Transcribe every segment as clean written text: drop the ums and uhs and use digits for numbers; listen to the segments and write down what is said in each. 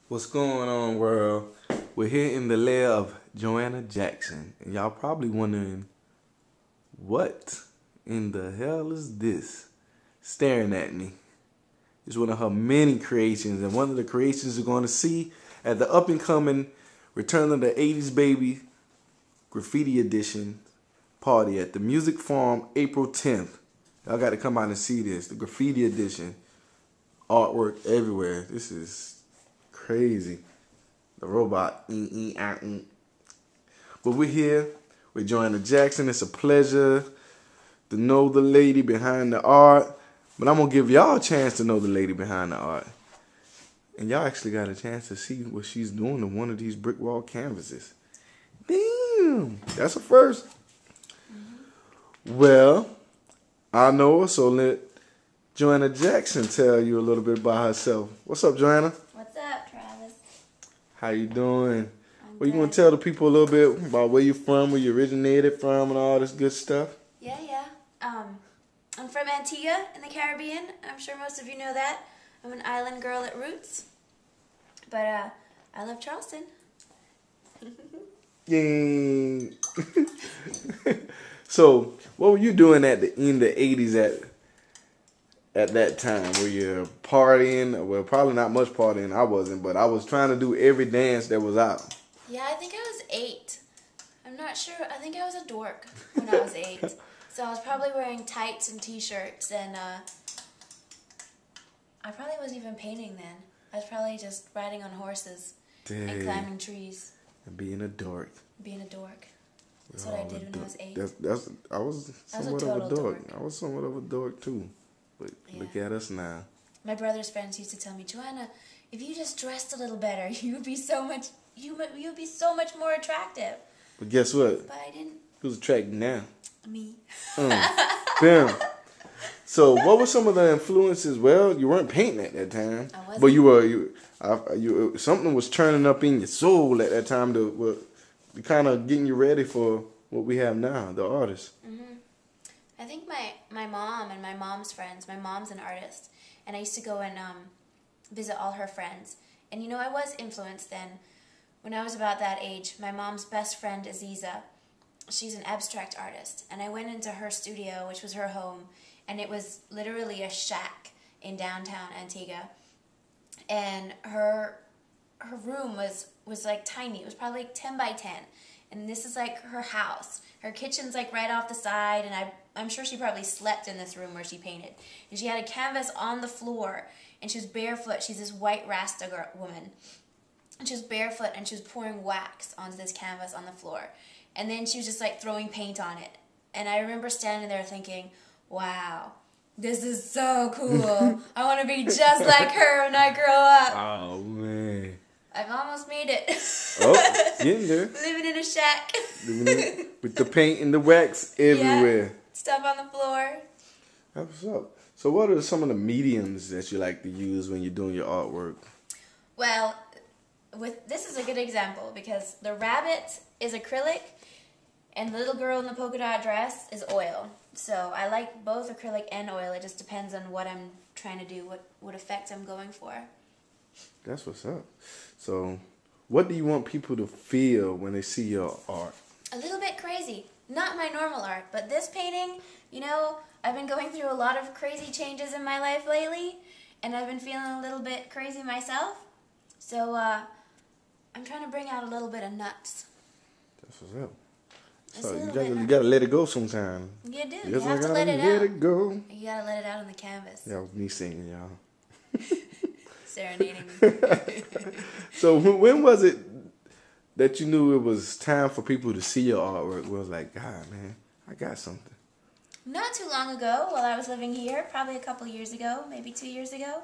What's going on, world? We're here in the lair of Joanna Jackson, and y'all probably wondering, what in the hell is this staring at me? It's one of her many creations, and one of the creations you're going to see at the up-and-coming Return of the 80's Baby Graffiti Edition party at the Music Farm April 10th. Y'all got to come out and see this. The Graffiti Edition. Artwork everywhere. This is crazy. The robot. But we're here with Joanna Jackson. It's a pleasure to know the lady behind the art. But I'm going to give y'all a chance to know the lady behind the art. And y'all actually got a chance to see what she's doing on one of these brick wall canvases. Damn. That's a first. Well, I know her, so let Joanna Jackson tell you a little bit about herself. What's up, Joanna? What's up, Travis? How you doing? I'm Well, you good. want to tell the people a little bit about where you're from, where you originated from, and all this good stuff? Yeah. I'm from Antigua in the Caribbean. I'm sure most of you know that. I'm an island girl at roots. But I love Charleston. Yay. So, what were you doing in the 80s at that time? Were you partying? Well, probably not much partying. I wasn't, but I was trying to do every dance that was out. Yeah, I think I was 8. I'm not sure. I think I was a dork when I was 8. So I was probably wearing tights and t-shirts, and I probably wasn't even painting then. I was probably just riding on horses and climbing trees. And being a dork. Being a dork. That's what I did when I was 8. I was somewhat of total a dork. dork. I was somewhat of a dork too. But Yeah. look at us now. My brother's friends used to tell me, Joanna, if you just dressed a little better, you'd be so much more attractive. But guess what? But I didn't. Who's attracted now? Me. Bam. So, what were some of the influences? Well, you weren't painting at that time, I wasn't. but you something was turning up in your soul at that time to kind of getting you ready for what we have now, the artist. I think my mom and my mom's friends, my mom's an artist, and I used to go and visit all her friends. And you know, I was influenced then. When I was about that age, my mom's best friend, Aziza, she's an abstract artist. And I went into her studio, which was her home, and it was literally a shack in downtown Antigua. And her room was like tiny. It was probably like 10 by 10. And this is like her house. Her kitchen's like right off the side, and I'm sure she probably slept in this room where she painted. And she had a canvas on the floor, and she was barefoot. She's this white Rasta woman. And she was barefoot, and she was pouring wax onto this canvas on the floor. And then she was just like throwing paint on it. And I remember standing there thinking, wow, this is so cool. I want to be just like her when I grow up. Oh man. I've almost made it. Oh, getting there. Living in a shack. With the paint and the wax everywhere. Yeah, stuff on the floor. That's what's up. So what are some of the mediums that you like to use when you're doing your artwork? Well, this is a good example because the rabbit is acrylic and the little girl in the polka dot dress is oil. So I like both acrylic and oil. It just depends on what I'm trying to do, what effect I'm going for. That's what's up. So what do you want people to feel when they see your art? A little bit crazy. Not my normal art, but this painting, you know, I've been going through a lot of crazy changes in my life lately, and I've been feeling a little bit crazy myself. So I'm trying to bring out a little bit of nuts. That's what's up. Just a So little you bit. gotta let it go sometime. You do. Yes, You have I to gotta let it let out. it go. You gotta let it out on the canvas. That was me singing, y'all. Serenading me. So when was it that you knew it was time for people to see your artwork? It was like, God, man, I got something. Not too long ago, while I was living here, probably a couple years ago, maybe 2 years ago.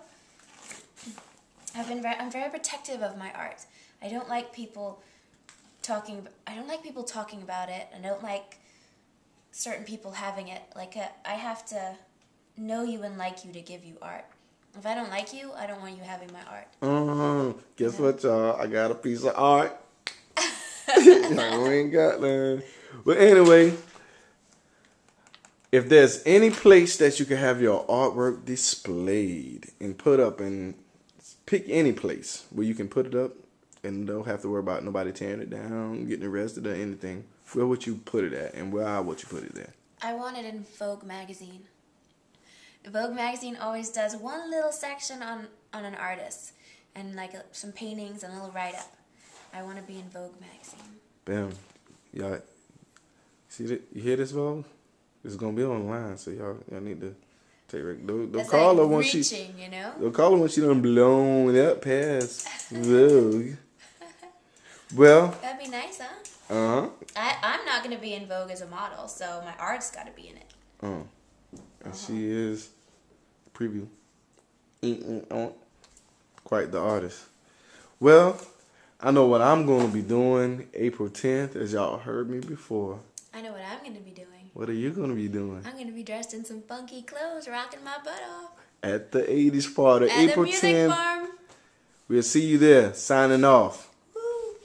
I'm very protective of my art. I don't like people talking about it. I don't like certain people having it. I have to know you and like you to give you art. If I don't like you, I don't want you having my art. Guess what, y'all? I got a piece of art. Y'all ain't got none. But anyway, if there's any place that you can have your artwork displayed and put up and pick any place where you can put it up and don't have to worry about nobody tearing it down, getting arrested or anything. Where would you put it at, and where would you put it there? I want it in Vogue magazine. Vogue magazine always does one little section on an artist and like some paintings and a little write-up. I want to be in Vogue magazine. Bam. Y'all see that? You hear this, Vogue? It's gonna be online, so y'all need to take it. Don't call her when reaching, you know? Don't call her when she done blown up past Vogue. Well, That'd be nice, huh? Uh-huh. I'm not gonna be in Vogue as a model, so my art's got to be in it. And she is preview. Quite the artist. Well, I know what I'm going to be doing April 10th, as y'all heard me before. I know what I'm going to be doing. What are you going to be doing? I'm going to be dressed in some funky clothes, rocking my butt off. At the 80's party, At April the music 10th. farm. We'll see you there. Signing off. Woo.